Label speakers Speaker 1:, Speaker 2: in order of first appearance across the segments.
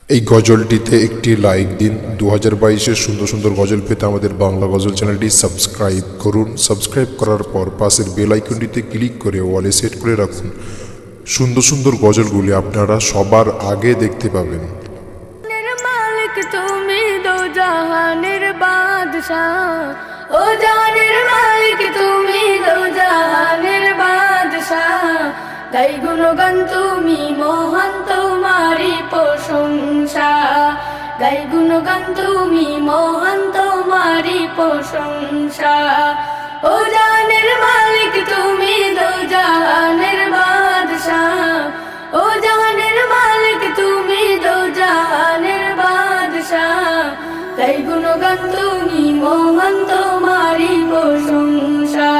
Speaker 1: এই গজলটিতে একটি লাইক দিন। 2022-এর সুন্দর সুন্দর গজল পেতে আমাদের বাংলা গজল চ্যানেলটি সাবস্ক্রাইব করুন। সাবস্ক্রাইব করার পর পাশের বেল আইকনটিতে ক্লিক করে ওয়ালে সেট করে রাখুন। সুন্দর সুন্দর গজলগুলি আপনারা সবার আগে দেখতে পাবেন।
Speaker 2: মালিক তুমি দো জাহানের বাদশাহ, ও জাহানের মালিক তুমি দো জাহানের বাদশাহ। গাই গুণগান তুমি মহান তোমারি প্রশংসা, গাই গুণগান তুমি মহান তোমারি প্রশংসা। ও জাহানের মালিক তুমি দো জাহানের বাদশাহ, ও জাহানের মালিক তুমি দো জাহানের বাদশাহ। গাই গুণগান তুমি মহান তোমারি প্রশংসা,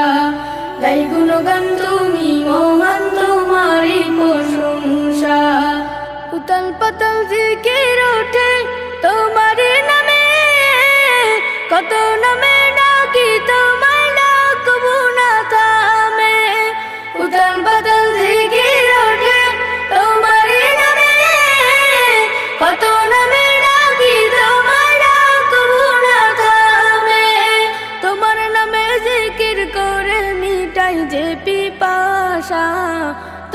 Speaker 2: গাই গুণগান তুমি মহান তোমারি প্রশংসা। উতাল পাতাল জিকির ওঠে তোমার নামে, কত নামে ডাকি তোমার ডাকবো না থামে। উতাল পাতাল জিকির ওঠে তোমার নামে, কত নামে ডাকি তোমার ডাকবো না থামে। তোমার নামে জিকির করে মিটাই যে পিপাসা,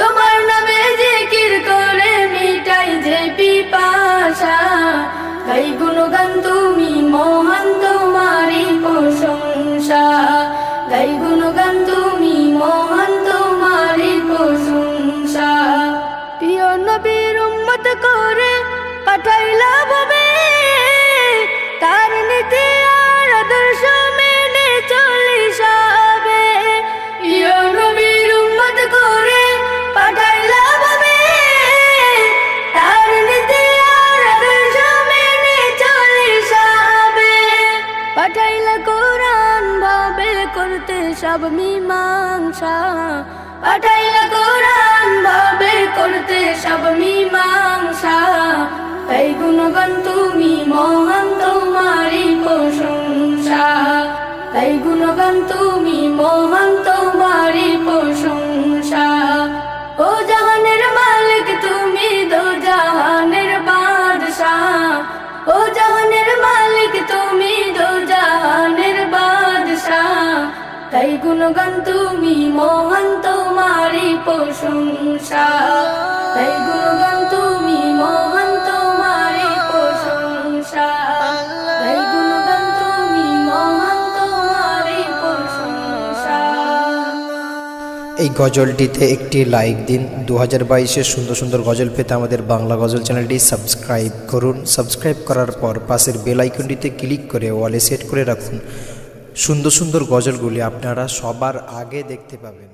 Speaker 2: তোমার নামে জিকির করে মিটাই যে পিপাসা। গাই গুণগান তুমি মহান তোমারি প্রশংসা, গাই গুণগান তুমি মহান তোমারি প্রশংসা। প্রিয় নবীর উম্মত করে পাঠাইলা ভবে, তার নীতি আর আদর্শ মেনে চলিস হবে। প্রিয় নবীর উম্মত করে পাঠাইলা ভবে, তার নীতি আর আদর্শ মেনে চলিস হবে। পাঠাইলা কোরআন ভাবে করতে সব মীমাংসা, পাঠাইলা কোরআন ভাবে করতে সব মীমাংসা। গাই গুণগান তুমি মহান তোমারি প্রশংসা, গাই গুণগান তুমি মহান তোমারি প্রশংসা। ও জাহানের মালিক তুমি দো জাহানের বাদশাহ, ও জাহানের মালিক তুমি দো জাহানের বাদশাহ। গাই গুণগান তুমি মহান তোমারি প্রশংসা, গাই গুণগান তুমি মহান তোমারি প্রশংসা, গাই গুণগান তুমি মহান তোমারি প্রশংসা।
Speaker 3: এই গজলটিতে একটি লাইক দিন। 2022-এর সুন্দর সুন্দর গজল পেতে আমাদের বাংলা গজল চ্যানেলটি সাবস্ক্রাইব করুন। সাবস্ক্রাইব করার পর পাশের বেল আইকনটিতে ক্লিক করে ওয়ালে সেট করে রাখুন। সুন্দর সুন্দর গজলগুলি আপনারা সবার আগে দেখতে পাবেন।